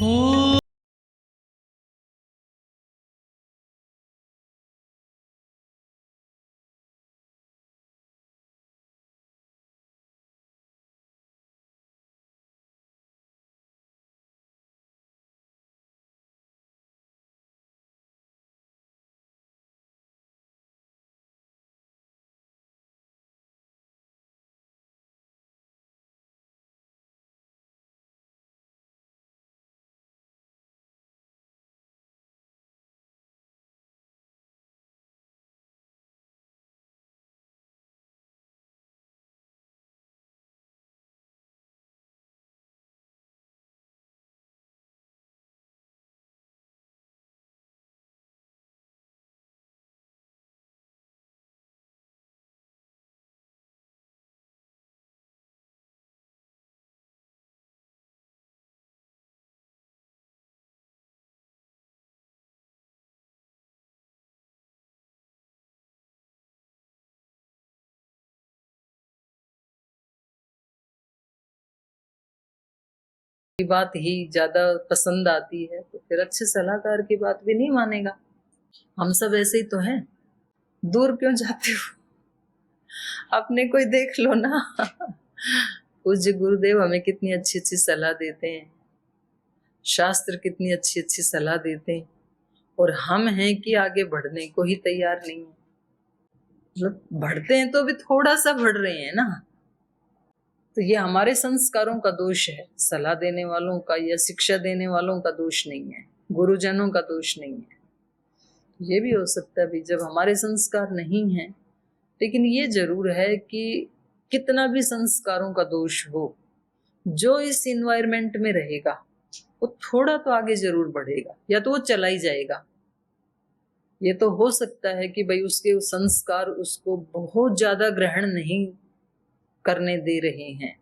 ओ की बात ही ज्यादा पसंद आती है तो फिर अच्छे सलाहकार की बात भी नहीं मानेगा। हम सब ऐसे ही तो हैं। दूर क्यों जाते हो, अपने कोई देख लो ना। पूज्य गुरुदेव हमें कितनी अच्छी अच्छी सलाह देते हैं, शास्त्र कितनी अच्छी अच्छी सलाह देते हैं, और हम हैं कि आगे बढ़ने को ही तैयार नहीं है। मतलब बढ़ते हैं तो भी थोड़ा सा बढ़ रहे हैं ना। तो ये हमारे संस्कारों का दोष है, सलाह देने वालों का या शिक्षा देने वालों का दोष नहीं है, गुरुजनों का दोष नहीं है। ये भी हो सकता है भी जब हमारे संस्कार नहीं है, लेकिन ये जरूर है कि कितना भी संस्कारों का दोष हो, जो इस इन्वायरमेंट में रहेगा वो थोड़ा तो आगे जरूर बढ़ेगा, या तो वो चला ही जाएगा। ये तो हो सकता है कि भाई उसके संस्कार उसको बहुत ज्यादा ग्रहण नहीं करने दे रहे हैं,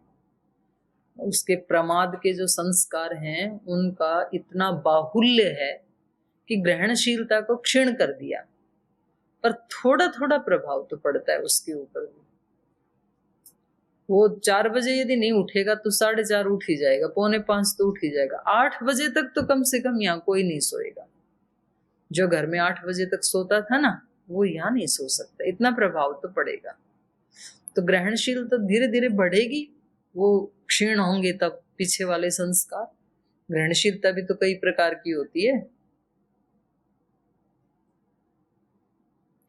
उसके प्रमाद के जो संस्कार हैं उनका इतना बाहुल्य है कि ग्रहणशीलता को क्षीण कर दिया, पर थोड़ा थोड़ा प्रभाव तो पड़ता है उसके ऊपर भी। वो 4 बजे यदि नहीं उठेगा तो 4:30 उठ ही जाएगा, 4:45 तो उठ ही जाएगा। 8 बजे तक तो कम से कम यहाँ कोई नहीं सोएगा। जो घर में 8 बजे तक सोता था ना, वो यहाँ नहीं सो सकता। इतना प्रभाव तो पड़ेगा। तो ग्रहणशीलता धीरे धीरे बढ़ेगी, वो क्षीण होंगे तब पीछे वाले संस्कार। ग्रहणशीलता भी तो कई प्रकार की होती है।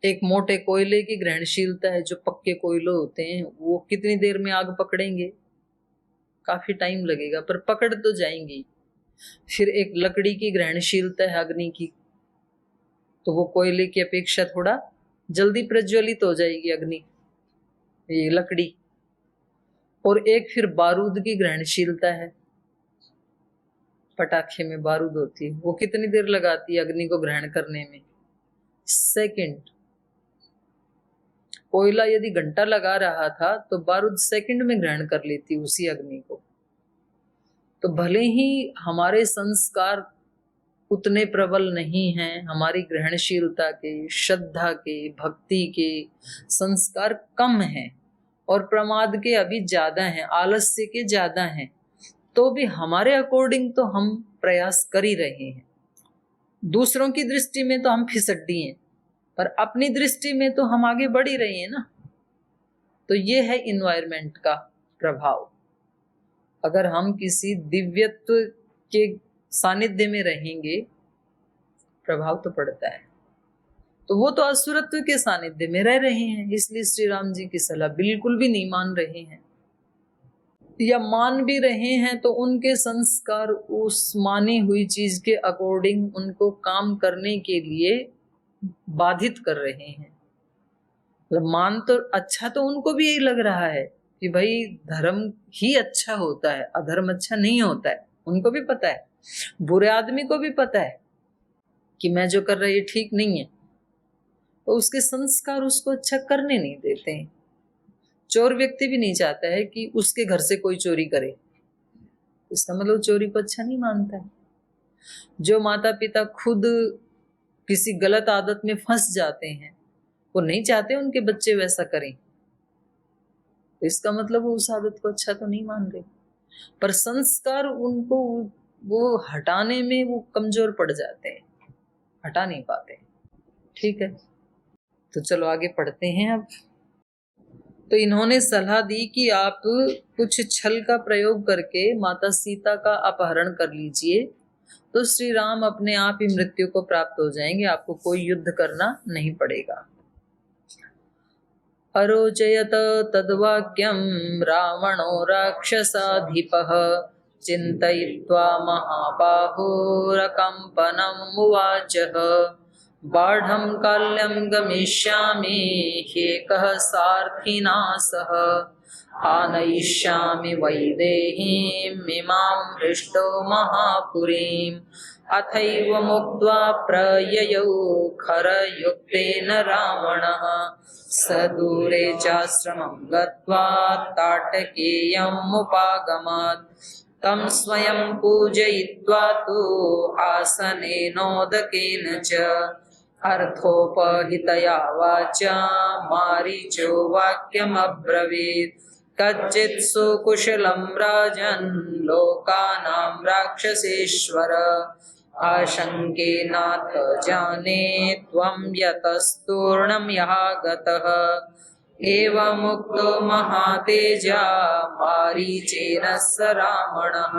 एक मोटे कोयले की ग्रहणशीलता है, जो पक्के कोयले होते हैं वो कितनी देर में आग पकड़ेंगे, काफी टाइम लगेगा पर पकड़ तो जाएंगी। फिर एक लकड़ी की ग्रहणशीलता है अग्नि की, तो वो कोयले की अपेक्षा थोड़ा जल्दी प्रज्वलित हो जाएगी अग्नि, ये लकड़ी। और एक फिर बारूद की ग्रहणशीलता है, पटाखे में बारूद होती है, वो कितनी देर लगाती है अग्नि को ग्रहण करने में, सेकंड। कोयला यदि घंटा लगा रहा था तो बारूद सेकंड में ग्रहण कर लेती उसी अग्नि को। तो भले ही हमारे संस्कार उतने प्रबल नहीं हैं, हमारी ग्रहणशीलता के, श्रद्धा के, भक्ति के संस्कार कम हैं और प्रमाद के अभी ज्यादा हैं, आलस्य के ज्यादा हैं, तो भी हमारे अकॉर्डिंग तो हम प्रयास कर ही रहे हैं। दूसरों की दृष्टि में तो हम फिसड्डी हैं, पर अपनी दृष्टि में तो हम आगे बढ़ ही रहे हैं ना। तो ये है इन्वायरमेंट का प्रभाव। अगर हम किसी दिव्यत्व के सानिध्य में रहेंगे, प्रभाव तो पड़ता है। तो वो तो असुरत्व के सानिध्य में रह रहे हैं, इसलिए श्री राम जी की सलाह बिल्कुल भी नहीं मान रहे हैं, या मान भी रहे हैं तो उनके संस्कार उस मानी हुई चीज के अकॉर्डिंग उनको काम करने के लिए बाधित कर रहे हैं। मतलब मान तो अच्छा, तो उनको भी यही लग रहा है कि भाई धर्म ही अच्छा होता है, अधर्म अच्छा नहीं होता है। उनको भी पता है, बुरे आदमी को भी पता है कि मैं जो कर रहा ये ठीक नहीं है, तो उसके संस्कार उसको अच्छा करने नहीं देते हैं। चोर व्यक्ति भी नहीं चाहता है कि उसके घर से कोई चोरी करे, इसका मतलब चोरी को अच्छा नहीं मानता है। जो माता पिता खुद किसी गलत आदत में फंस जाते हैं, वो नहीं चाहते उनके बच्चे वैसा करें, तो इसका मतलब वो उस आदत को अच्छा तो नहीं मान रहे। पर संस्कार उनको वो हटाने में वो कमजोर पड़ जाते हैं, हटा नहीं पाते। ठीक है, तो चलो आगे पढ़ते हैं अब। तो इन्होंने सलाह दी कि आप कुछ छल का प्रयोग करके माता सीता का अपहरण कर लीजिए, तो श्री राम अपने आप ही मृत्यु को प्राप्त हो जाएंगे, आपको कोई युद्ध करना नहीं पड़ेगा। अरोचयत तद्वाक्यं रावणो राक्षसाधिपः चिन्तयित्वा महाबाहोरकम्पनम् उवाचः बाढं काल्यं गमिष्यामि ह्येकः सारथिना सह आनयिष्यामि वैदेहीमिमां हृष्टो महापुरीम् अथैव मुक्त्वा प्रययौ खरयुक्तेन रावणः सदूरे चाश्रमं गत्वा ताटकेयमुपागमात् तं स्वयं पूजयित्वा तु आसनेनोदकेन च अर्थोपहितया वाचा मारीचो वाक्यमब्रवीत् कच्चित् सुकुशलं राजन् लोकानां राक्षसेश्वर आशंकेनाथ जाने त्वं यतस्तूर्णं यः गतः एवमुक्तो महातेजा मारीचेन स रावणः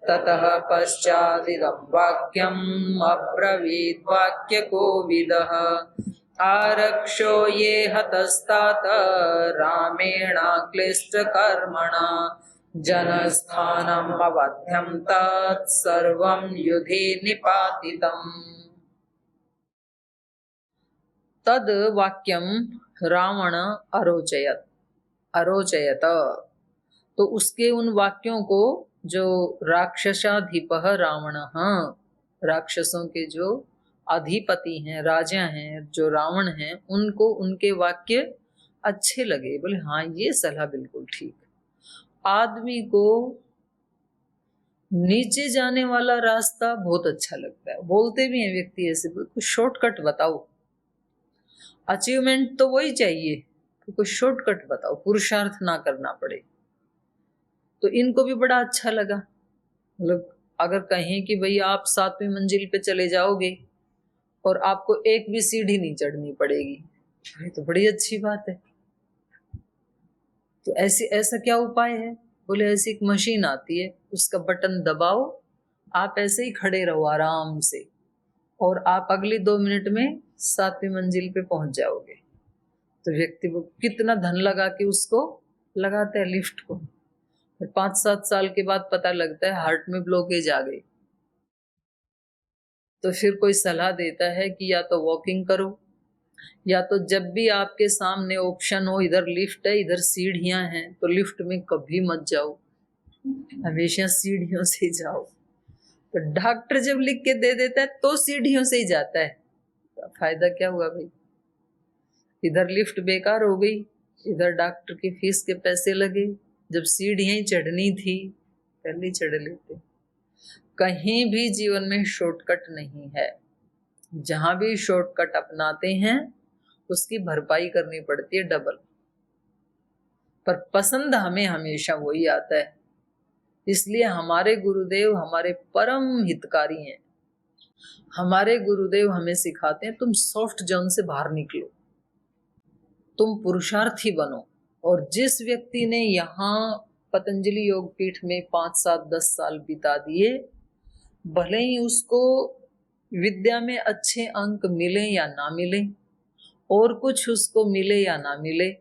ततः पश्चादिदं वाक्यम् अब्रवीत् वाक्यकोविदः आरक्षो ये हतस्तात रामेणाक्लिष्टकर्मणा जनस्थानम् अवध्यं तत् सर्वं युधे निपातितम्। तद वाक्यम रावण अरोचयत, तो उसके उन वाक्यों को जो राक्षसाधिपः रावण, राक्षसों के जो अधिपति हैं, राजा हैं, जो रावण हैं, उनको उनके वाक्य अच्छे लगे। बोले हाँ ये सलाह बिल्कुल ठीक। आदमी को नीचे जाने वाला रास्ता बहुत अच्छा लगता है, बोलते भी हैं व्यक्ति ऐसे, कुछ शॉर्टकट बताओ, अचीवमेंट तो वही चाहिए, तो कुछ शॉर्टकट बताओ, पुरुषार्थ ना करना पड़े। तो इनको भी बड़ा अच्छा लगा। मतलब अगर कहें कि भाई आप 7वीं मंजिल पे चले जाओगे और आपको एक भी सीढ़ी नहीं चढ़नी पड़ेगी, ये तो बड़ी अच्छी बात है। तो ऐसा क्या उपाय है? बोले ऐसी एक मशीन आती है, उसका बटन दबाओ, आप ऐसे ही खड़े रहो आराम से, और आप अगली 2 मिनट में 7वीं मंजिल पे पहुंच जाओगे। तो व्यक्ति वो कितना धन लगा के उसको लगाते हैं लिफ्ट को, फिर 5-7 साल के बाद पता लगता है हार्ट में ब्लॉकेज आ गई। तो फिर कोई सलाह देता है कि या तो वॉकिंग करो, या तो जब भी आपके सामने ऑप्शन हो, इधर लिफ्ट है इधर सीढ़ियां हैं, तो लिफ्ट में कभी मत जाओ, हमेशा सीढ़ियों से जाओ। तो डॉक्टर जब लिख के दे देता है तो सीढ़ियों से ही जाता है, तो फायदा क्या हुआ भाई? इधर लिफ्ट बेकार हो गई, इधर डॉक्टर की फीस के पैसे लगे, जब सीढ़ियां ही चढ़नी थी पहले चढ़ लेते। कहीं भी जीवन में शॉर्टकट नहीं है, जहां भी शॉर्टकट अपनाते हैं उसकी भरपाई करनी पड़ती है डबल। पर पसंद हमें हमेशा वही आता है, इसलिए हमारे गुरुदेव हमारे परम हितकारी हैं। हमारे गुरुदेव हमें सिखाते हैं तुम सॉफ्ट जोन से बाहर निकलो, तुम पुरुषार्थी बनो। और जिस व्यक्ति ने यहाँ पतंजलि योग पीठ में 5, 7, 10 साल बिता दिए, भले ही उसको विद्या में अच्छे अंक मिले या ना मिले, और कुछ उसको मिले या ना मिले,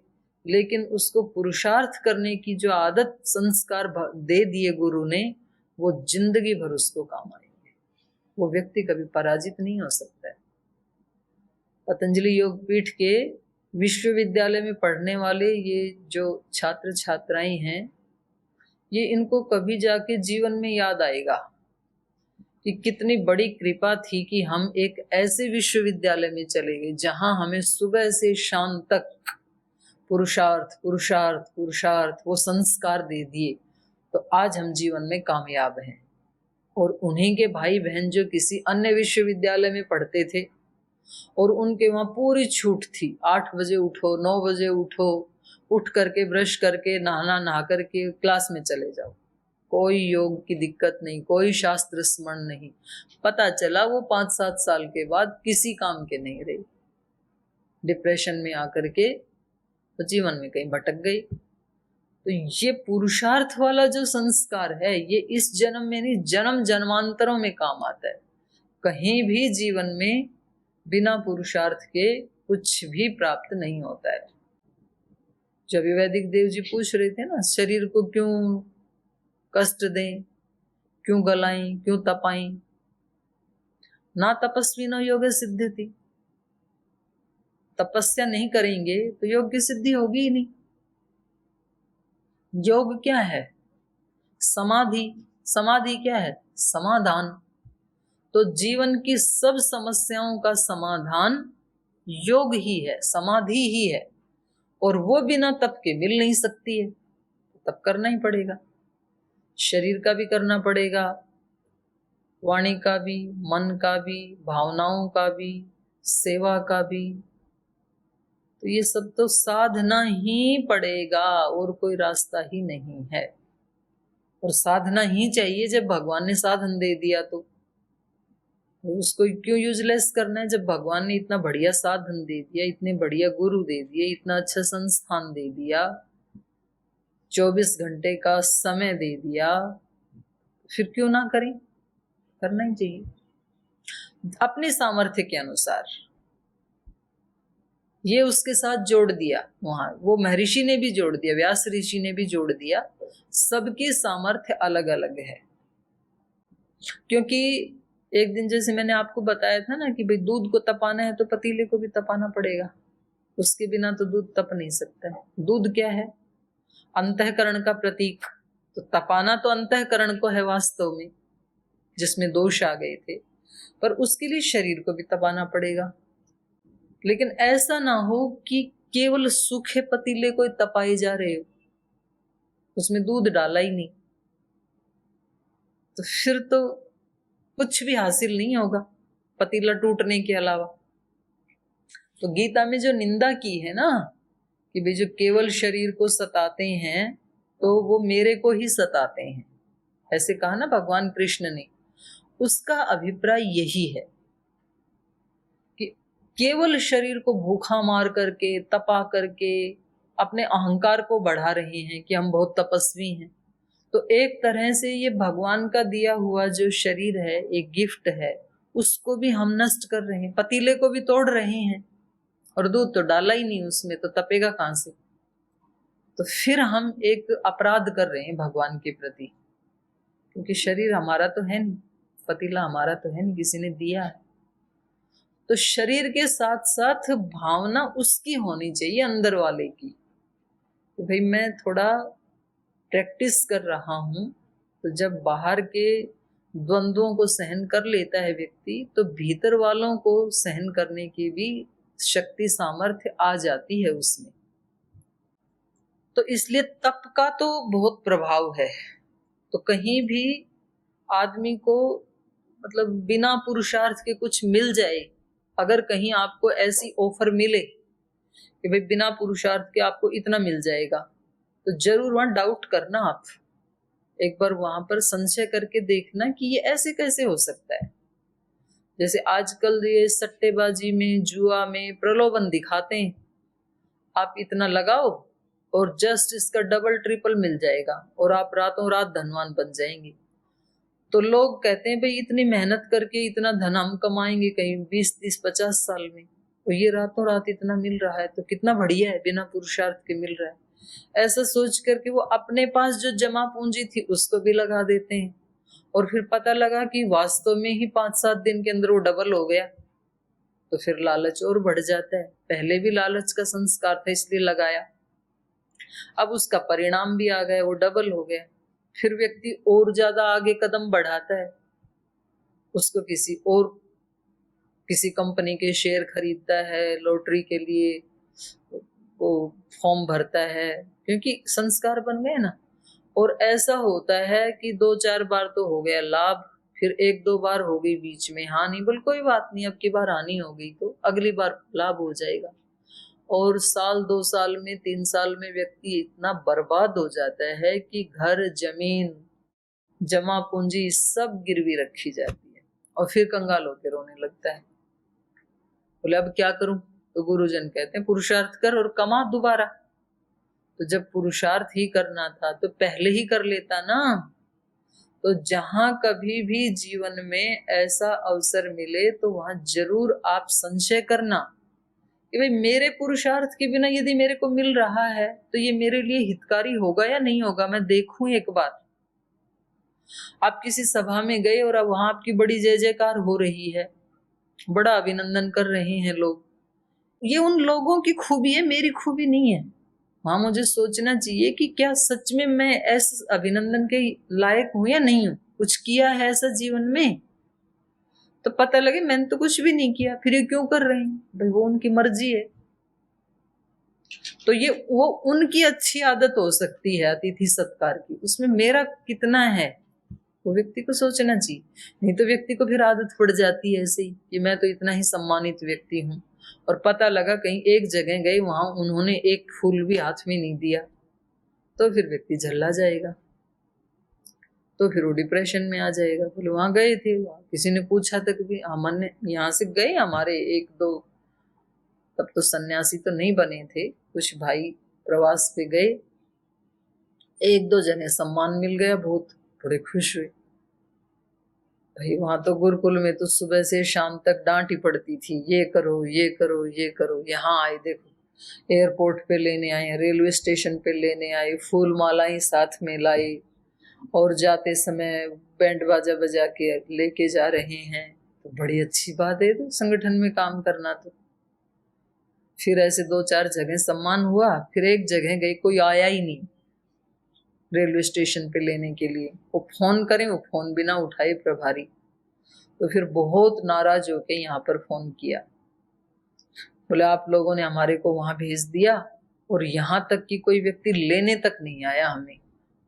लेकिन उसको पुरुषार्थ करने की जो आदत संस्कार दे दिए गुरु ने, वो जिंदगी भर उसको काम आएंगे। वो व्यक्ति कभी पराजित नहीं हो सकता है। पतंजलि योग पीठ के विश्वविद्यालय में पढ़ने वाले ये जो छात्र छात्राएं हैं, ये इनको कभी जाके जीवन में याद आएगा कि कितनी बड़ी कृपा थी कि हम एक ऐसे विश्वविद्यालय में चले गए जहां हमें सुबह से शाम तक पुरुषार्थ पुरुषार्थ पुरुषार्थ वो संस्कार दे दिए, तो आज हम जीवन में कामयाब हैं। और उन्हीं के भाई बहन जो किसी अन्य विश्वविद्यालय में पढ़ते थे और उनके वहां पूरी छूट थी, 8 बजे उठो, 9 बजे उठो, उठ करके ब्रश करके नहा करके क्लास में चले जाओ, कोई योग की दिक्कत नहीं, कोई शास्त्र स्मरण नहीं। पता चला वो 5-7 साल के बाद किसी काम के नहीं रही, डिप्रेशन में आकर के तो जीवन में कहीं भटक गई। तो ये पुरुषार्थ वाला जो संस्कार है, ये इस जन्म में नहीं, जन्म जन्मांतरों में काम आता है। कहीं भी जीवन में बिना पुरुषार्थ के कुछ भी प्राप्त नहीं होता है। जब वैदिक देव जी पूछ रहे थे ना, शरीर को क्यों कष्ट दें, क्यों गलाएं, क्यों तपाएं, ना तपस्वी न योग सिद्धि थी। तपस्या नहीं करेंगे तो योग की सिद्धि होगी ही नहीं। योग क्या है? समाधि। समाधि क्या है? समाधान। तो जीवन की सब समस्याओं का समाधान योग ही है, समाधि ही है। और वो बिना तप के मिल नहीं सकती है, तप करना ही पड़ेगा। शरीर का भी करना पड़ेगा, वाणी का भी, मन का भी, भावनाओं का भी, सेवा का भी। तो ये सब तो साधना ही पड़ेगा, और कोई रास्ता ही नहीं है। और साधना ही चाहिए। जब भगवान ने साधन दे दिया तो उसको क्यों यूजलेस करना है? जब भगवान ने इतना बढ़िया साधन दे दिया, इतने बढ़िया गुरु दे दिए, इतना अच्छा संस्थान दे दिया, 24 घंटे का समय दे दिया, फिर क्यों ना करें? करना ही चाहिए अपने सामर्थ्य के अनुसार। ये उसके साथ जोड़ दिया, वहां वो महर्षि ने भी जोड़ दिया, व्यास ऋषि ने भी जोड़ दिया। सबके सामर्थ्य अलग अलग है। क्योंकि एक दिन जैसे मैंने आपको बताया था ना कि भाई दूध को तपाना है तो पतीले को भी तपाना पड़ेगा, उसके बिना तो दूध तप नहीं सकता है। दूध क्या है? अंतःकरण का प्रतीक। तो तपाना तो अंतःकरण को है वास्तव में, जिसमें दोष आ गए थे, पर उसके लिए शरीर को भी तपाना पड़ेगा। लेकिन ऐसा ना हो कि केवल सूखे पतीले को तपाए जा रहे हो, उसमें दूध डाला ही नहीं, तो फिर तो कुछ भी हासिल नहीं होगा पतीला टूटने के अलावा। तो गीता में जो निंदा की है ना कि भाई जो केवल शरीर को सताते हैं तो वो मेरे को ही सताते हैं, ऐसे कहा ना भगवान कृष्ण ने, उसका अभिप्राय यही है कि केवल शरीर को भूखा मार करके, तपा करके अपने अहंकार को बढ़ा रहे हैं कि हम बहुत तपस्वी हैं। तो एक तरह से ये भगवान का दिया हुआ जो शरीर है, एक गिफ्ट है, उसको भी हम नष्ट कर रहे हैं, पतीले को भी तोड़ रहे हैं। और दूध तो डाला ही नहीं उसमें, तो तपेगा कहां से? तो फिर हम एक अपराध कर रहे हैं भगवान के प्रति, क्योंकि शरीर हमारा तो है नहीं, पतीला हमारा तो है नहीं, किसी ने दिया है। तो शरीर के साथ साथ भावना उसकी होनी चाहिए, अंदर वाले की, कि भाई मैं थोड़ा प्रैक्टिस कर रहा हूं। तो जब बाहर के द्वंद्वों को सहन कर लेता है व्यक्ति, तो भीतर वालों को सहन करने की भी शक्ति, सामर्थ्य आ जाती है उसमें। तो इसलिए तप का तो बहुत प्रभाव है। तो कहीं भी आदमी को मतलब बिना पुरुषार्थ के कुछ मिल जाए, अगर कहीं आपको ऐसी ऑफर मिले कि भाई बिना पुरुषार्थ के आपको इतना मिल जाएगा, तो जरूर वहां डाउट करना। आप एक बार वहां पर संशय करके देखना कि ये ऐसे कैसे हो सकता है। जैसे आजकल ये सट्टेबाजी में, जुआ में प्रलोभन दिखाते हैं, आप इतना लगाओ और जस्ट इसका डबल ट्रिपल मिल जाएगा और आप रातों रात धनवान बन जाएंगे। तो लोग कहते हैं भाई इतनी मेहनत करके इतना धन हम कमाएंगे कहीं 20, 30, 50 साल में, तो ये रातों रात इतना मिल रहा है तो कितना बढ़िया है, बिना पुरुषार्थ के मिल रहा है। ऐसा सोच करके वो अपने पास जो जमा पूंजी थी उसको भी लगा देते हैं, और फिर पता लगा कि वास्तव में ही 5-7 दिन के अंदर वो डबल हो गया। तो फिर लालच और बढ़ जाता है। पहले भी लालच का संस्कार था इसलिए लगाया, अब उसका परिणाम भी आ गया, वो डबल हो गया। फिर व्यक्ति और ज्यादा आगे कदम बढ़ाता है, उसको किसी कंपनी के शेयर खरीदता है, लॉटरी के लिए वो फॉर्म भरता है, क्योंकि संस्कार बन गए ना। और ऐसा होता है कि 2-4 बार तो हो गया लाभ, फिर 1-2 बार हो गई बीच में हानि, बोल कोई बात नहीं, अब की बार हानि हो गई तो अगली बार लाभ हो जाएगा। और साल 2 साल में, 3 साल में व्यक्ति इतना बर्बाद हो जाता है कि घर, जमीन, जमा पूंजी सब गिरवी रखी जाती है और फिर कंगाल होकर रोने लगता है। बोले अब क्या करूं? तो गुरुजन कहते हैं पुरुषार्थ कर और कमा दोबारा। तो जब पुरुषार्थ ही करना था तो पहले ही कर लेता ना। तो जहां कभी भी जीवन में ऐसा अवसर मिले तो वहां जरूर आप संशय करना कि भाई मेरे पुरुषार्थ के बिना यदि मेरे को मिल रहा है तो ये मेरे लिए हितकारी होगा या नहीं होगा, मैं देखूं एक बार। आप किसी सभा में गए और अब वहां आपकी बड़ी जय जयकार हो रही है, बड़ा अभिनंदन कर रहे हैं लोग, ये उन लोगों की खूबी है, मेरी खूबी नहीं है। वहां मुझे सोचना चाहिए कि क्या सच में मैं ऐसे अभिनंदन के लायक हूं या नहीं हूं, कुछ किया है ऐसा जीवन में। तो पता लगे मैंने तो कुछ भी नहीं किया, फिर ये क्यों कर रहे हैं? भाई वो उनकी मर्जी है। तो ये वो उनकी अच्छी आदत हो सकती है अतिथि सत्कार की, उसमें मेरा कितना है वो व्यक्ति को सोचना चाहिए। नहीं तो व्यक्ति को फिर आदत पड़ जाती है ऐसे ही कि मैं तो इतना ही सम्मानित व्यक्ति हूं, और पता लगा कहीं एक जगह गए वहां उन्होंने एक फूल भी हाथ में नहीं दिया, तो फिर व्यक्ति झल्ला जाएगा, तो फिर वो डिप्रेशन में आ जाएगा। बोले वहां गए थे, वहां किसी ने पूछा तक भी, हमने यहाँ से गए, हमारे एक दो, तब तो सन्यासी तो नहीं बने थे, कुछ भाई प्रवास पे गए, एक दो जने सम्मान मिल गया, बहुत बड़े खुश हुए। भाई वहां तो गुरुकुल में तो सुबह से शाम तक डांट ही पड़ती थी, ये करो ये करो ये करो। यहाँ आए देखो एयरपोर्ट पे लेने आए, रेलवे स्टेशन पे लेने आए, फूल मालाएं साथ में लाई, और जाते समय बैंड बाजा बजा के लेके जा रहे हैं। तो बड़ी अच्छी बात है तो संगठन में काम करना। तो फिर ऐसे दो चार जगह सम्मान हुआ, फिर एक जगह गई कोई आया ही नहीं रेलवे स्टेशन पे लेने के लिए, वो फोन करें वो फोन भी ना उठाए प्रभारी। तो फिर बहुत नाराज होके यहाँ पर फोन किया, बोले आप लोगों ने हमारे को वहां भेज दिया और यहाँ तक कि कोई व्यक्ति लेने तक नहीं आया हमें,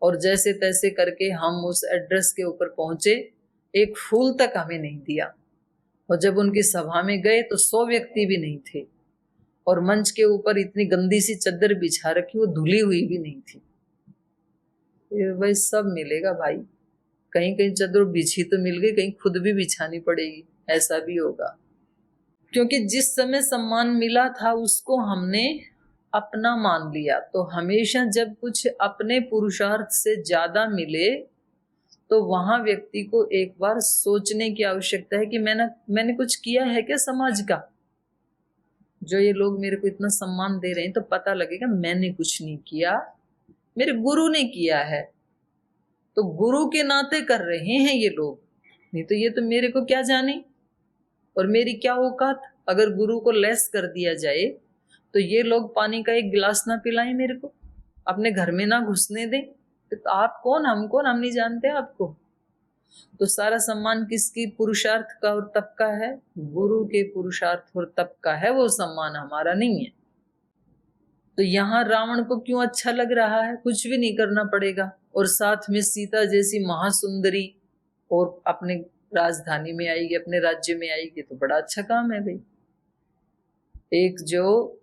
और जैसे तैसे करके हम उस एड्रेस के ऊपर पहुंचे, एक फूल तक हमें नहीं दिया। और जब उनकी सभा में गए तो 100 व्यक्ति भी नहीं थे, और मंच के ऊपर इतनी गंदी सी चद्दर बिछा रखी, वो धुली हुई भी नहीं थी। भाई सब मिलेगा भाई, कहीं कहीं चद्दर बिछी तो मिल गई, कहीं खुद भी बिछानी पड़ेगी, ऐसा भी होगा। क्योंकि जिस समय सम्मान मिला था उसको हमने अपना मान लिया। तो हमेशा जब कुछ अपने पुरुषार्थ से ज्यादा मिले तो वहां व्यक्ति को एक बार सोचने की आवश्यकता है कि मैंने कुछ किया है क्या समाज का। जो ये लोग मेरे को इतना सम्मान दे रहे हैं तो पता लगेगा मैंने कुछ नहीं किया, मेरे गुरु ने किया है, तो गुरु के नाते कर रहे हैं ये लोग, नहीं तो ये तो मेरे को क्या जाने और मेरी क्या औकात। अगर गुरु को लेस कर दिया जाए तो ये लोग पानी का एक गिलास ना पिलाएं मेरे को, अपने घर में ना घुसने दें, तो आप कौन हम कौन, हम नहीं जानते आपको। तो सारा सम्मान किसकी पुरुषार्थ का और तप का है? गुरु के पुरुषार्थ और तप का है, वो सम्मान हमारा नहीं है। तो यहाँ रावण को क्यों अच्छा लग रहा है? कुछ भी नहीं करना पड़ेगा, और साथ में सीता जैसी महासुंदरी और अपने राजधानी में आएगी, अपने राज्य में आएगी, तो बड़ा अच्छा काम है भाई। एक जो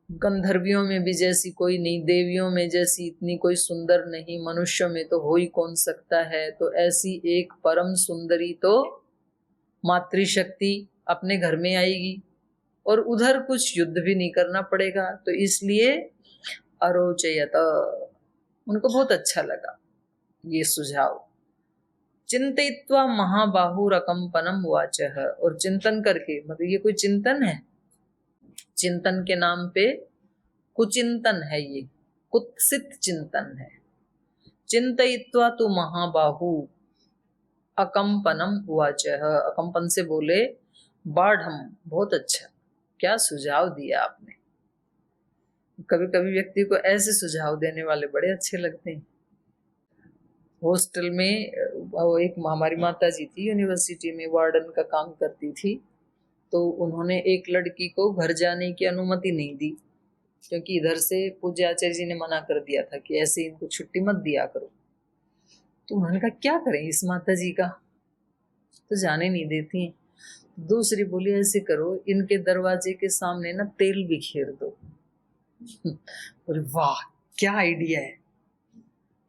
गंधर्वियों में भी जैसी कोई नहीं, देवियों में जैसी इतनी कोई सुंदर नहीं, मनुष्यों में तो हो ही कौन सकता है, तो ऐसी एक परम सुंदरी तो मातृशक्ति अपने घर में आएगी, और उधर कुछ युद्ध भी नहीं करना पड़ेगा। तो इसलिए अरोचयत, उनको बहुत अच्छा लगा ये सुझाव। चिंतयित्वा महाबाहुरकंपनम वाचः, और चिंतन करके, मतलब ये कोई चिंतन है? चिंतन के नाम पे कुचिंतन है, ये कुत्सित चिंतन है। चिंतयित्वा तो महाबाहु अकंपनम वाचः, अकंपन से बोले बाढ़। बहुत अच्छा, क्या सुझाव दिया आपने। कभी कभी व्यक्ति को ऐसे सुझाव देने वाले बड़े अच्छे लगते हैं। हॉस्टल में वो एक हमारी माता जी थी, यूनिवर्सिटी में वार्डन का काम करती थी, तो उन्होंने एक लड़की को घर जाने की अनुमति नहीं दी, क्योंकि इधर से पूज्य आचार्य जी ने मना कर दिया था कि ऐसे इनको छुट्टी मत दिया करो। तो उन्होंने कहा क्या करें इस माता जी का, तो जाने नहीं देती हैं। दूसरी बोली ऐसे करो, इनके दरवाजे के सामने ना तेल बिखेर दो। बोले वाह क्या आइडिया है।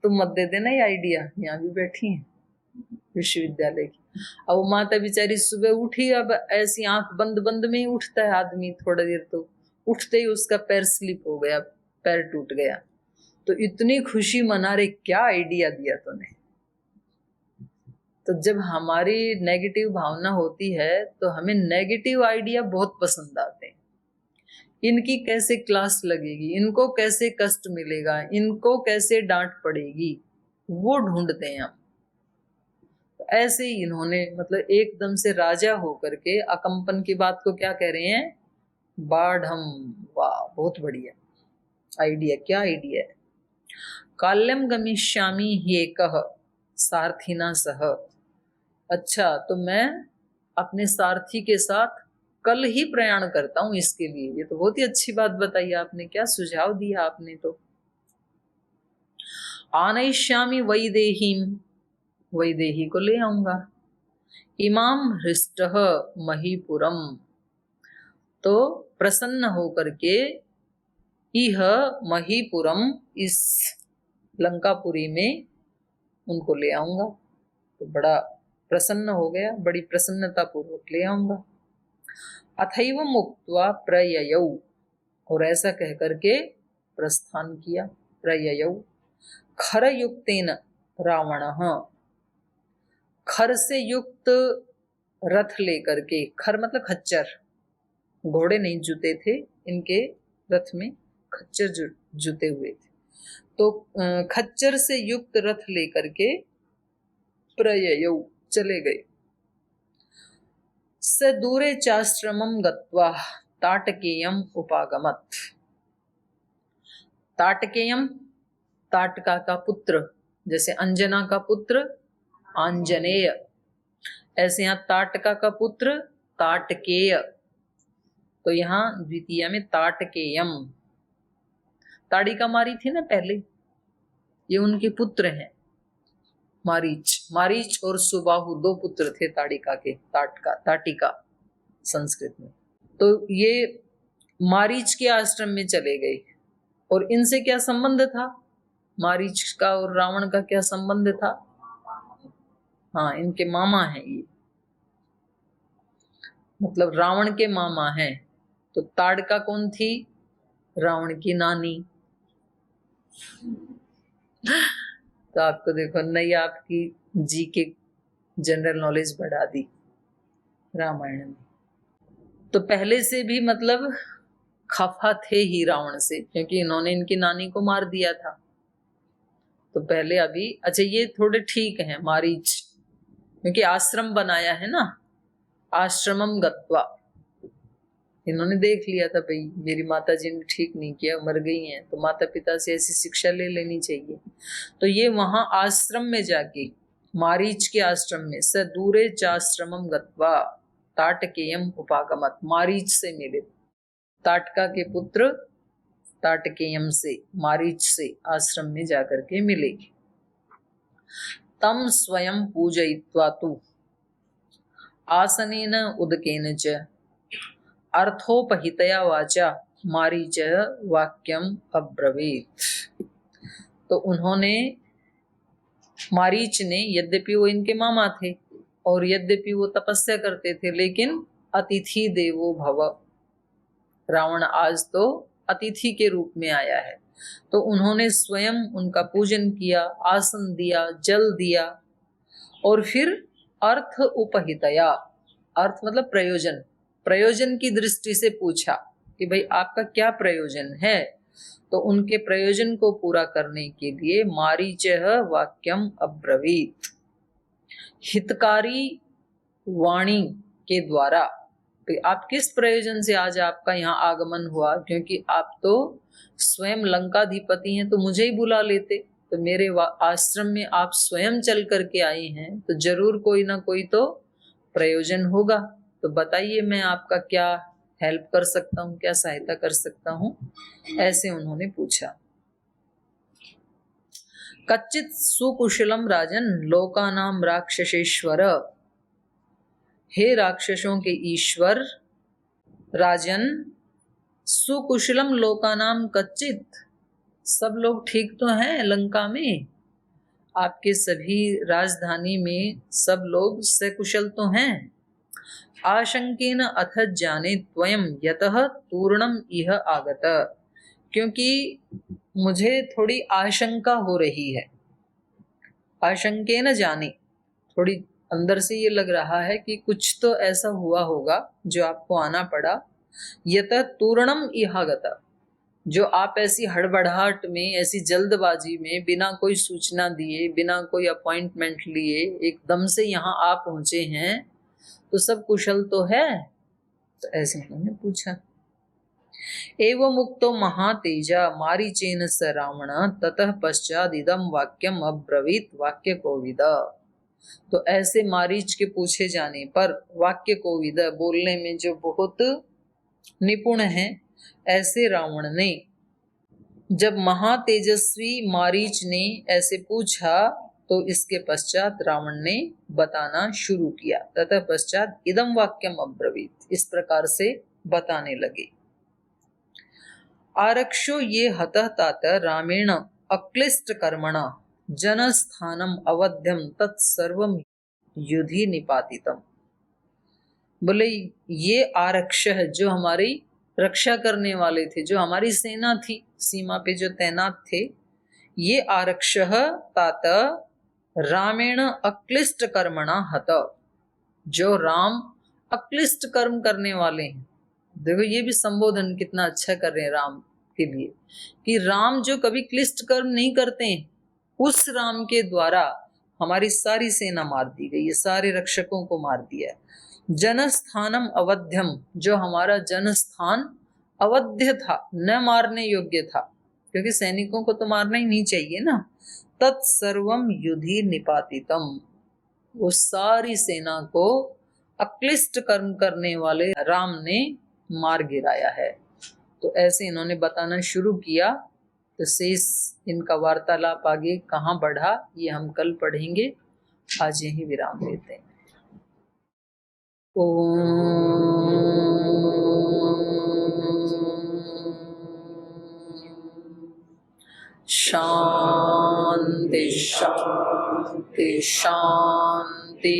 तो तुम मत दे देना ये आइडिया, यहाँ भी बैठी हैं विश्वविद्यालय की। अब वो माता बेचारी सुबह उठी, अब ऐसी आंख बंद बंद में ही उठता है आदमी, थोड़ा देर तो उठते ही उसका पैर स्लिप हो गया, पैर टूट गया। तो इतनी खुशी मना रहे, क्या आइडिया दिया तूने। तो जब हमारी नेगेटिव भावना होती है तो हमें नेगेटिव आइडिया बहुत पसंद आते हैं। इनकी कैसे क्लास लगेगी, इनको कैसे कष्ट मिलेगा, इनको कैसे डांट पड़ेगी, वो ढूंढते हैं हम। तो ऐसे ही इन्होंने मतलब एकदम से राजा होकर के अकंपन की बात को क्या कह रहे हैं, बाढ़। वाह, बहुत बढ़िया आइडिया। क्या आइडिया है। काल्यम गमिष्यामि ह्येकः सारथिना सह। अच्छा, तो मैं अपने सारथी के साथ कल ही प्रयाण करता हूं इसके लिए। ये तो बहुत ही अच्छी बात बताई आपने, क्या सुझाव दिया आपने। तो आनयिष्यामि वैदेहीम, वैदेही को ले आऊंगा। इमाम हृष्टः महीपुरम, तो प्रसन्न होकर के इह महीपुरम, इस लंकापुरी में उनको ले आऊंगा। तो बड़ा प्रसन्न हो गया, बड़ी प्रसन्नता पूर्वक ले आऊंगा। अथैव मुक्त्वा प्रययौ, और ऐसा कह करके प्रस्थान किया। प्रययौ खरयुक्तेन रावणः, खर से युक्त रथ लेकर के, खर मतलब खच्चर, घोड़े नहीं जुते थे इनके रथ में, खच्चर जुते हुए थे। तो खच्चर से युक्त रथ लेकर के प्रययौ चले गए। स दूरे चाश्रमं गत्वा ताटकेयम उपागमत। ताटकेयम, ताटका का पुत्र, जैसे अंजना का पुत्र आंजनेय, ऐसे यहाँ ताटका का पुत्र ताटकेय। तो यहाँ द्वितीय में ताटकेयम, ताड़िका मारी थी ना पहले, ये उनके पुत्र हैं मारीच। मारीच और सुबाहु दो पुत्र थे ताड़िका के, ताटिका संस्कृत में। तो ये मारीच के आश्रम में चले गए। और इनसे क्या संबंध था, मारीच का और रावण का क्या संबंध था। हाँ, इनके मामा हैं ये, मतलब रावण के मामा हैं। तो ताड़का कौन थी, रावण की नानी। तो आपको देखो नई आपकी जी के जनरल नॉलेज बढ़ा दी रामायण में। तो पहले से भी मतलब खफा थे ही रावण से, क्योंकि इन्होंने इनकी नानी को मार दिया था। तो पहले अभी अच्छा ये थोड़े ठीक हैं मारीच, क्योंकि आश्रम बनाया है ना, आश्रमम गत्वा। इन्होंने देख लिया था भाई मेरी माता जी ने ठीक नहीं किया, मर गई हैं, तो माता पिता से ऐसी शिक्षा ले लेनी चाहिए। तो ये वहां आश्रम में जाके, मारीच के आश्रम में, स दूरे चाश्रमम गत्वा ताटकेयम उपागमत, मारीच से मिले, ताटका के पुत्र ताटकेयम से, मारीच से आश्रम में जाकर के मिले। तम स्वयं पूजयित्वा तु आसनेन उदकेन च अर्थोपहितया वाचा मारीच वाक्यम अब्रवीत। तो उन्होंने, मारीच ने, यद्यपि वो इनके मामा थे और यद्यपि वो तपस्या करते थे, लेकिन अतिथि देवो भव, रावण आज तो अतिथि के रूप में आया है। तो उन्होंने स्वयं उनका पूजन किया, आसन दिया, जल दिया, और फिर अर्थ उपहितया, अर्थ मतलब प्रयोजन, प्रयोजन की दृष्टि से पूछा कि भाई आपका क्या प्रयोजन है। तो उनके प्रयोजन को पूरा करने के लिए मारीचः वाक्यम अब्रवीत, हितकारी वाणी के द्वारा, आप किस प्रयोजन से आज आपका यहाँ आगमन हुआ, क्योंकि आप तो स्वयं लंकाधिपति हैं, तो मुझे ही बुला लेते। तो मेरे आश्रम में आप स्वयं चल करके आए हैं, तो जरूर कोई ना कोई तो प्रयोजन होगा। तो बताइए मैं आपका क्या हेल्प कर सकता हूँ, क्या सहायता कर सकता हूँ, ऐसे उन्होंने पूछा। कच्चित सुकुशलम राजन लोकानाम राक्षसेश्वर, हे राक्षसों के ईश्वर राजन, सुकुशलम लोकानाम कच्चित, सब लोग ठीक तो हैं लंका में, आपके सभी राजधानी में सब लोग सकुशल तो हैं। आशंकेन अथ जाने त्वयं यतः तूर्णम इह आगत, क्योंकि मुझे थोड़ी आशंका हो रही है। आशंकेन जाने, थोड़ी अंदर से ये लग रहा है कि कुछ तो ऐसा हुआ होगा जो आपको आना पड़ा। यतः तूर्णम इह आगत, जो आप ऐसी हड़बड़ाहट में, ऐसी जल्दबाजी में, बिना कोई सूचना दिए, बिना कोई अपॉइंटमेंट लिए एकदम से यहाँ आ पहुंचे हैं, तो सब कुशल तो है? तो ऐसे उन्होंने पूछा। एवं मुक्तो महातेजा मारीचेन स रावण ततः पश्चात इदम वाक्यम अब्रवीत वाक्य कोविद। तो ऐसे मारीच के पूछे जाने पर वाक्य कोविद, बोलने में जो बहुत निपुण है, ऐसे रावण ने, जब महातेजस्वी मारीच ने ऐसे पूछा तो इसके पश्चात रावण ने बताना शुरू किया। तथा पश्चात इदम वाक्यम अब्रवीत, इस प्रकार से बताने लगे। आरक्षो ये हतः तात रामेण अक्लिष्ट कर्मणा जनस्थानम अवध्यम तत्सर्वम युधि निपातितम। बोले ये आरक्ष है, जो हमारी रक्षा करने वाले थे, जो हमारी सेना थी, सीमा पे जो तैनात थे, ये आरक्ष तात रामेण अक्लिष्ट कर्मणा हत, जो राम अक्लिष्ट कर्म करने वाले हैं। देखो ये भी संबोधन कितना अच्छा कर रहे हैं राम के लिए, कि राम जो कभी क्लिष्ट कर्म नहीं करते हैं, उस राम के द्वारा हमारी सारी सेना मार दी गई, ये सारे रक्षकों को मार दिया। जनस्थानम अवध्यम, जो हमारा जनस्थान अवध्य था, न मारने योग्य था, क्योंकि सैनिकों को तो मारना ही नहीं चाहिए ना। तत्सर्वम युधि निपातितम, वो सारी सेना को अक्लिष्ट कर्म करने वाले राम ने मार गिराया है। तो ऐसे इन्होंने बताना शुरू किया। तो शेष इनका वार्तालाप आगे कहाँ बढ़ा ये हम कल पढ़ेंगे। आज यही विराम देते हैं। शांति शांति शांति।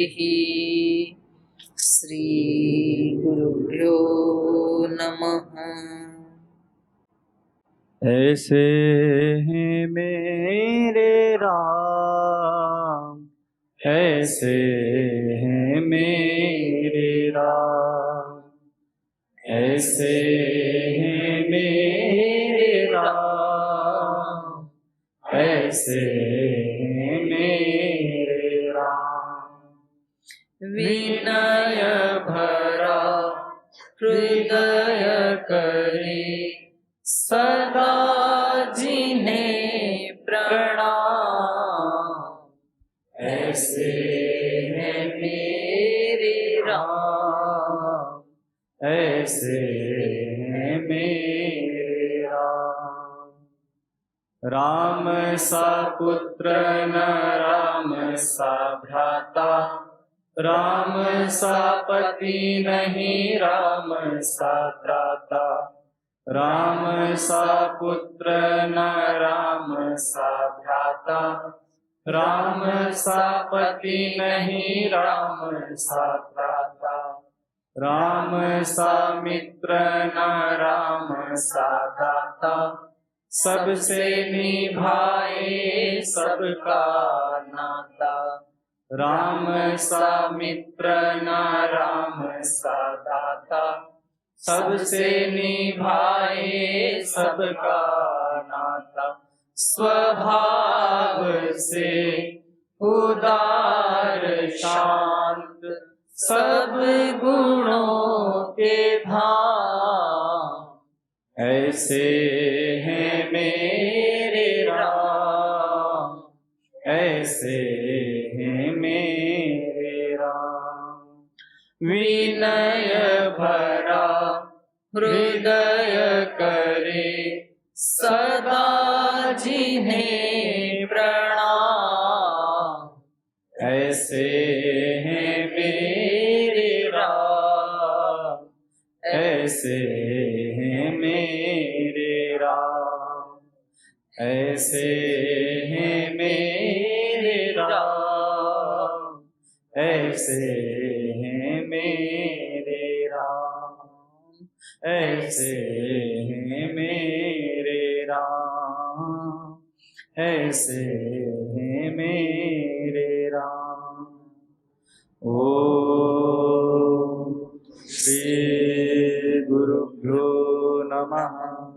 श्री गुरुभ्यो नमः। ऐसे हैं मेरे राम, ऐसे हैं मेरे राम, ऐसे हैं मेरे राम, ऐसे हैं मेरे राम। विनय भरा हृदय करे सदा जिन्हें प्रणाम, ऐसे हैं मेरे राम, ऐसे हैं मेरे राम। राम सा पुत्र न राम सा भ्राता, राम सा पति नहीं राम सा त्राता, राम सा पुत्र न राम सा भ्राता, राम सा पति नहीं राम सा त्राता, राम सा मित्र न राम सा दाता, सबसे निभाए सबका नाता, राम सा मित्र न राम सा दाता, सबसे निभाए सबका नाता, स्वभाव से उदार शांत, सब गुणों के धाम, ऐसे हैं मेरे राम, ऐसे हैं मेरे राम। विनय भरा हृदय करे सदा जिन्हें प्रणाम, ऐसे हैं मेरे राम, ऐसे हैं मेरे राम, ऐसे हैं मेरे ऐसे हैं मेरे राम, ऐसे हैं मेरे राम, ऐसे हैं मेरे राम। ओम श्री गुरुभ्यो नमः।